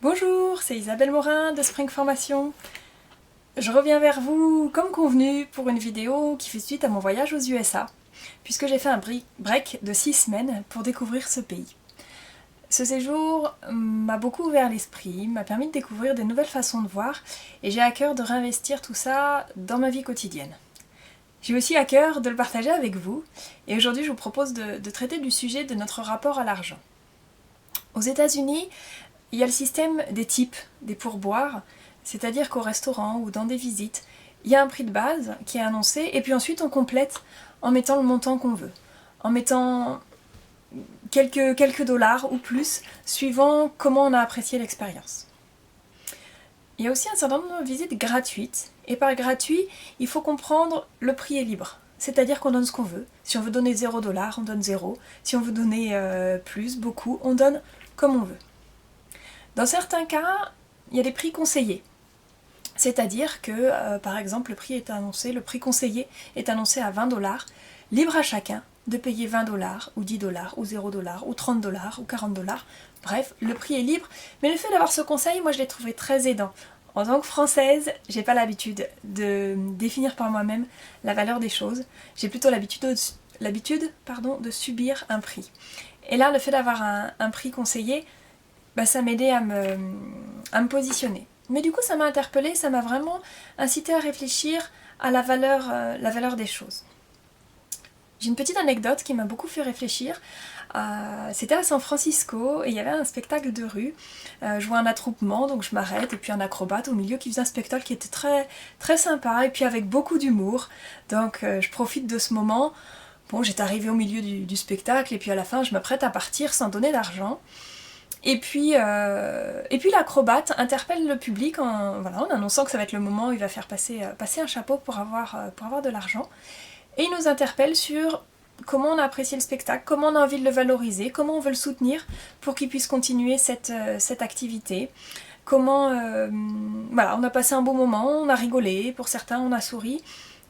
Bonjour, c'est Isabelle Morin de Spring Formation. Je reviens vers vous comme convenu pour une vidéo qui fait suite à mon voyage aux USA, puisque j'ai fait un break de 6 semaines pour découvrir ce pays. Ce séjour m'a beaucoup ouvert l'esprit, m'a permis de découvrir des nouvelles façons de voir, et j'ai à cœur de réinvestir tout ça dans ma vie quotidienne. J'ai aussi à cœur de le partager avec vous, et aujourd'hui je vous propose de traiter du sujet de notre rapport à l'argent. Aux États-Unis, il y a le système des tips, des pourboires, c'est-à-dire qu'au restaurant ou dans des visites, il y a un prix de base qui est annoncé, et puis ensuite on complète en mettant le montant qu'on veut, en mettant quelques dollars ou plus, suivant comment on a apprécié l'expérience. Il y a aussi un certain nombre de visites gratuites, et par gratuit, il faut comprendre le prix est libre. C'est-à-dire qu'on donne ce qu'on veut. Si on veut donner 0 $, on donne 0. Si on veut donner plus, beaucoup, on donne comme on veut. Dans certains cas, il y a des prix conseillés. C'est-à-dire que, par exemple, le prix conseillé est annoncé à 20 $, libre à chacun de payer 20 $, ou 10 $, ou 0 $, ou 30 $, ou 40 $. Bref, le prix est libre, mais le fait d'avoir ce conseil, moi je l'ai trouvé très aidant. En tant que Française, j'ai pas l'habitude de définir par moi-même la valeur des choses. J'ai plutôt l'habitude de subir un prix. Et là, le fait d'avoir un prix conseillé, ça m'aidait à me positionner. Mais du coup, ça m'a interpellée, ça m'a vraiment incité à réfléchir à la valeur des choses. J'ai une petite anecdote qui m'a beaucoup fait réfléchir. C'était à San Francisco et il y avait un spectacle de rue. Je vois un attroupement, donc je m'arrête, et puis un acrobate au milieu qui faisait un spectacle qui était très, très sympa et puis avec beaucoup d'humour. Donc je profite de ce moment. Bon, j'étais arrivée au milieu du spectacle et puis à la fin je m'apprête à partir sans donner d'argent. Et puis l'acrobate interpelle le public en annonçant que ça va être le moment où il va faire passer un chapeau pour avoir de l'argent. Et il nous interpelle sur comment on a apprécié le spectacle, comment on a envie de le valoriser, comment on veut le soutenir pour qu'il puisse continuer cette activité. Comment, on a passé un bon moment, on a rigolé, pour certains on a souri.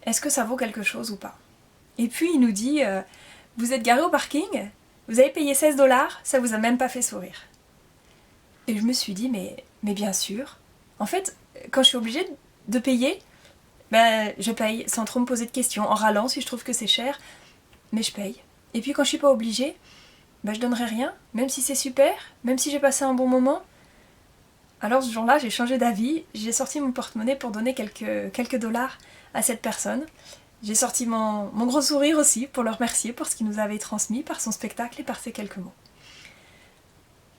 Est-ce que ça vaut quelque chose ou pas? Et puis il nous dit, vous êtes garé au parking, vous avez payé 16 $, ça vous a même pas fait sourire. Et je me suis dit, mais bien sûr. En fait, quand je suis obligée de payer, je paye sans trop me poser de questions, en râlant si je trouve que c'est cher, mais je paye. Et puis quand je suis pas obligée, je donnerai rien, même si c'est super, même si j'ai passé un bon moment. Alors ce jour-là, j'ai changé d'avis, j'ai sorti mon porte-monnaie pour donner quelques dollars à cette personne. J'ai sorti mon gros sourire aussi pour le remercier pour ce qu'il nous avait transmis par son spectacle et par ses quelques mots.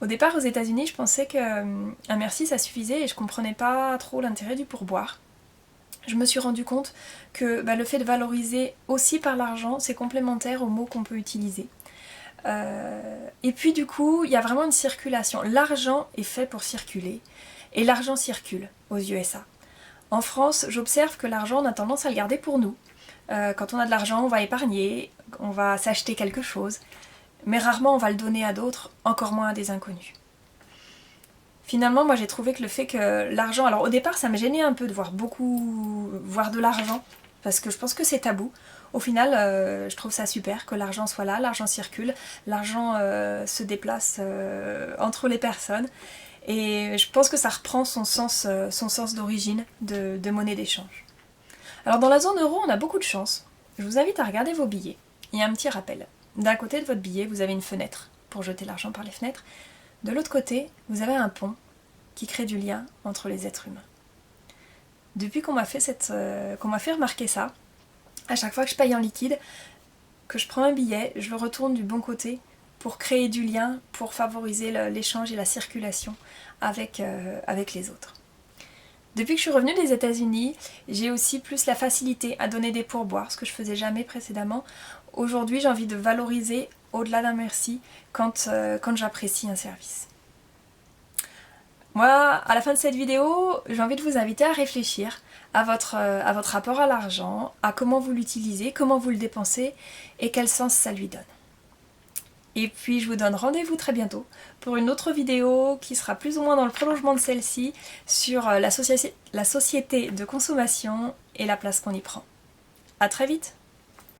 Au départ, aux États-Unis, je pensais qu'un merci ça suffisait et je comprenais pas trop l'intérêt du pourboire. Je me suis rendu compte que le fait de valoriser aussi par l'argent, c'est complémentaire aux mots qu'on peut utiliser. Et puis du coup, il y a vraiment une circulation. L'argent est fait pour circuler, et l'argent circule aux USA. En France, j'observe que l'argent, on a tendance à le garder pour nous. Quand on a de l'argent, on va épargner, on va s'acheter quelque chose, mais rarement on va le donner à d'autres, encore moins à des inconnus. Finalement, moi j'ai trouvé que le fait que l'argent... Alors au départ, ça me gênait un peu de voir de l'argent, parce que je pense que c'est tabou. Au final, je trouve ça super que l'argent soit là, l'argent circule, l'argent se déplace entre les personnes. Et je pense que ça reprend son sens d'origine de monnaie d'échange. Alors dans la zone euro, on a beaucoup de chance. Je vous invite à regarder vos billets. Il y a un petit rappel. D'un côté de votre billet, vous avez une fenêtre pour jeter l'argent par les fenêtres. De l'autre côté, vous avez un pont qui crée du lien entre les êtres humains. Depuis qu'on m'a fait remarquer ça, à chaque fois que je paye en liquide, que je prends un billet, je le retourne du bon côté pour créer du lien, pour favoriser l'échange et la circulation avec les autres. Depuis que je suis revenue des États-Unis, j'ai aussi plus la facilité à donner des pourboires, ce que je faisais jamais précédemment. Aujourd'hui, j'ai envie de valoriser au-delà d'un merci quand j'apprécie un service. Moi, à la fin de cette vidéo, j'ai envie de vous inviter à réfléchir à votre rapport à l'argent, à comment vous l'utilisez, comment vous le dépensez et quel sens ça lui donne. Et puis je vous donne rendez-vous très bientôt pour une autre vidéo qui sera plus ou moins dans le prolongement de celle-ci sur la société de consommation et la place qu'on y prend. À très vite!